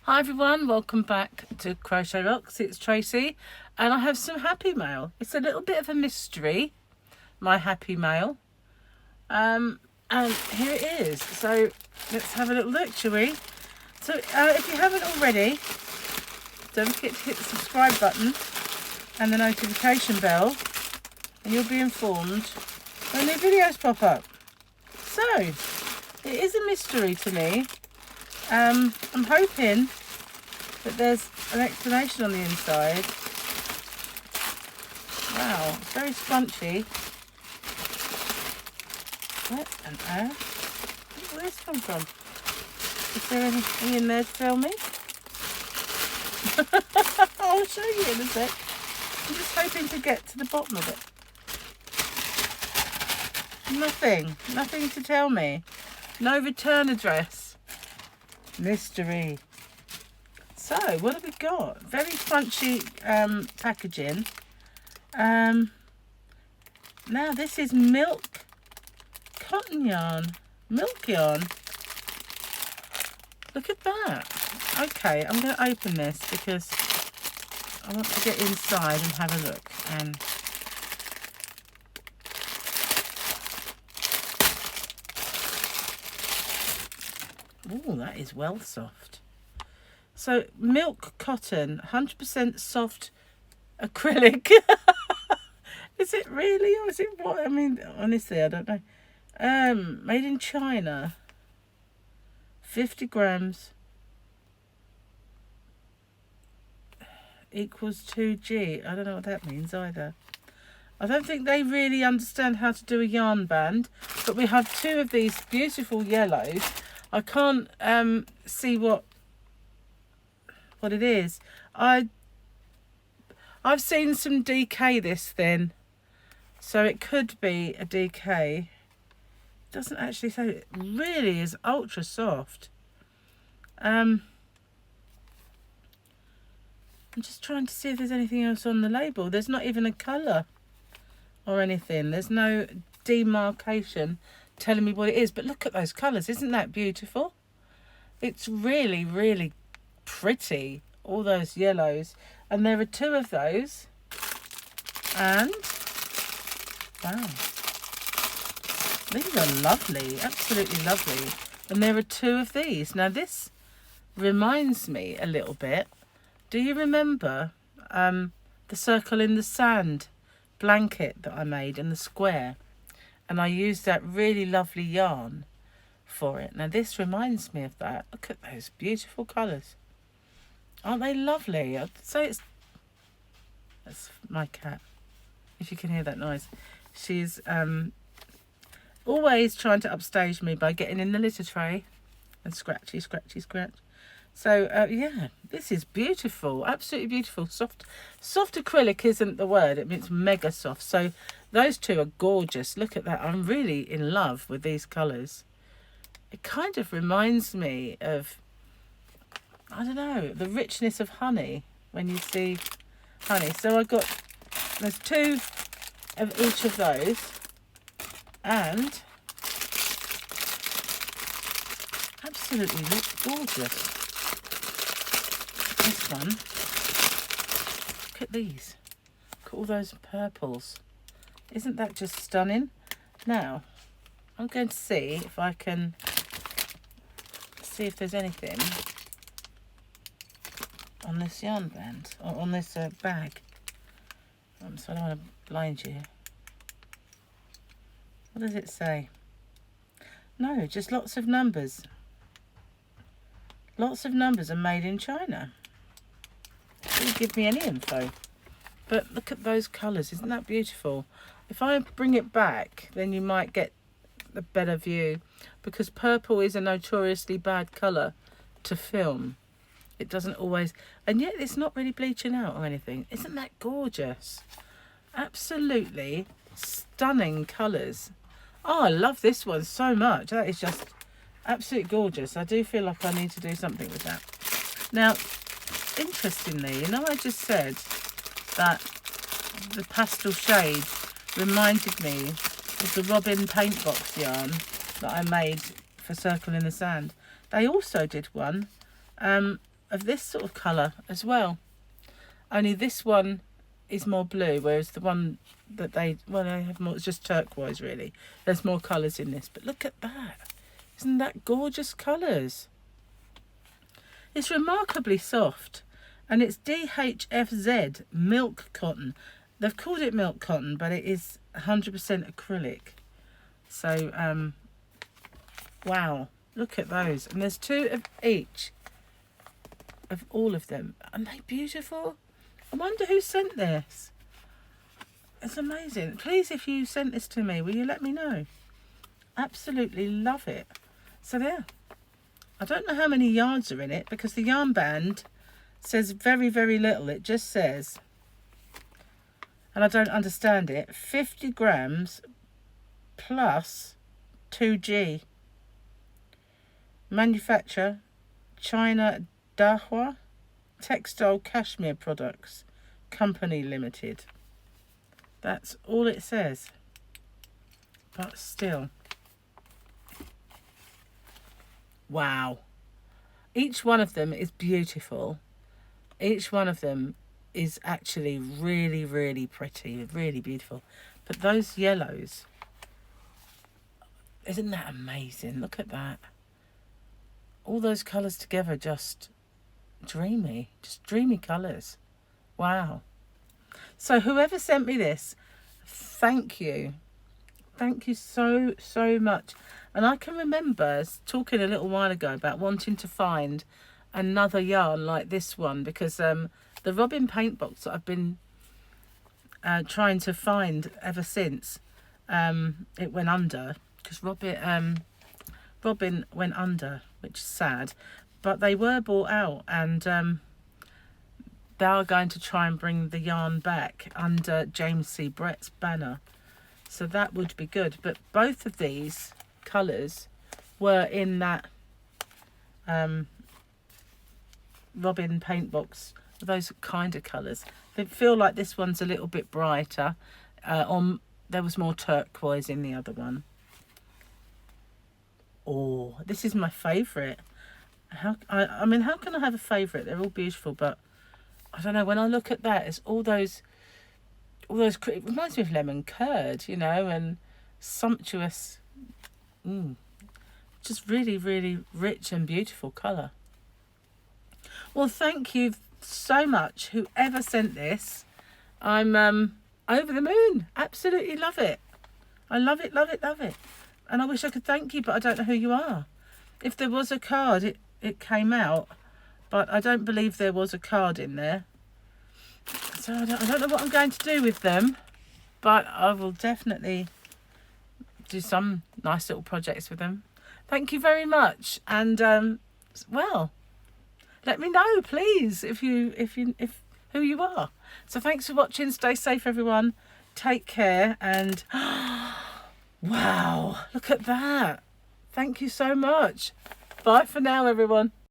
Hi everyone, welcome back to Crochet Rocks. It's Tracy and I have some happy mail. It's a little bit of a mystery, my happy mail. And here it is. So let's have a little look, shall we? So if you haven't already, don't forget to hit the subscribe button and the notification bell and you'll be informed when new videos pop up. So it is a mystery to me. I'm hoping that there's an explanation on the inside. Wow, it's very spongy. What on earth? Where's this come from? Is there anything in there to tell me? I'll show you in a sec. I'm just hoping to get to the bottom of it. Nothing to tell me. No return address. Mystery. So what have we got? Very crunchy packaging. Now this is milk cotton yarn, milk yarn. Look at that. Okay, I'm going to open this because I want to get inside and have a look. And oh, that is well soft. So milk cotton, 100% soft acrylic. Is it really, or is it what? I mean, honestly, I don't know. Made in China. 50 grams equals 2G. I don't know what that means either. I don't think they really understand how to do a yarn band, but we have two of these beautiful yellows. I can't see what it is. I've seen some DK this thin, so it could be a DK. It doesn't actually say. It really is ultra soft. I'm just trying to see if there's anything else on the label. There's not even a colour or anything. There's no demarcation telling me what it is, but look at those colours. Isn't that beautiful? It's really, really pretty. All those yellows, and there are two of those, and wow, these are lovely, absolutely lovely. And there are two of these. Now this reminds me a little bit, do you remember the circle in the sand blanket that I made in the square? And I used that really lovely yarn for it. Now this reminds me of that. Look at those beautiful colours. Aren't they lovely? I'd say that's my cat, if you can hear that noise. She's always trying to upstage me by getting in the litter tray and scratchy. So yeah, this is beautiful, absolutely beautiful. Soft acrylic isn't the word, it means mega soft. So those two are gorgeous. Look at that. I'm really in love with these colours. It kind of reminds me of, I don't know, the richness of honey when you see honey. So there's two of each of those, and absolutely looks gorgeous. This one, look at these, look at all those purples. Isn't that just stunning? Now I'm going to see if I can see if there's anything on this yarn band, or on this bag. So I don't want to blind you. What does it say? No, just lots of numbers. Lots of numbers are made in China. It doesn't give me any info. But look at those colours, isn't that beautiful? If I bring it back, then you might get a better view, because purple is a notoriously bad colour to film. It doesn't always, and yet it's not really bleaching out or anything. Isn't that gorgeous? Absolutely stunning colours. Oh, I love this one so much. That is just absolutely gorgeous. I do feel like I need to do something with that. Now, interestingly, you know, I just said that the pastel shade reminded me of the Robin paint box yarn that I made for Circle in the Sand. They also did one of this sort of colour as well. Only this one is more blue, whereas the one that they have more, it's just turquoise really. There's more colours in this, but look at that. Isn't that gorgeous colours? It's remarkably soft, and it's DHFZ milk cotton. They've called it milk cotton, but it is 100% acrylic. So, wow, look at those. And there's 2 of each of all of them. Aren't they beautiful? I wonder who sent this. It's amazing. Please, if you sent this to me, will you let me know? Absolutely love it. So there. I don't know how many yards are in it, because the yarn band says very, very little. It just says, and I don't understand it, 50 grams plus 2G. Manufacturer, China Dahua Textile Cashmere Products Company Limited. That's all it says. But still. Wow. Each one of them is beautiful. Each one of them is actually really, really pretty, really beautiful. But those yellows, isn't that amazing? Look at that. All those colours together, just dreamy colours. Wow. So whoever sent me this, thank you. Thank you so, so much. And I can remember talking a little while ago about wanting to find another yarn like this one, because the Robin paint box that I've been trying to find ever since it went under, because Robin went under, which is sad, but they were bought out, and they are going to try and bring the yarn back under James C. Brett's banner, so that would be good. But both of these colours were in that Robin paint box, those kind of colours. I feel like this one's a little bit brighter, there was more turquoise in the other one. Oh, this is my favourite. I mean, how can I have a favourite? They're all beautiful, but I don't know, when I look at that, it's all those, it reminds me of lemon curd, you know, and sumptuous, just really, really rich and beautiful colour. Well, thank you so much, whoever sent this. I'm over the moon. Absolutely love it. I love it, love it, love it. And I wish I could thank you, but I don't know who you are. If there was a card, it came out, but I don't believe there was a card in there. So I don't know what I'm going to do with them, but I will definitely do some nice little projects with them. Thank you very much. And, well, let me know, please, if who you are. So thanks for watching. Stay safe, everyone. Take care, and wow, look at that. Thank you so much. Bye for now, everyone.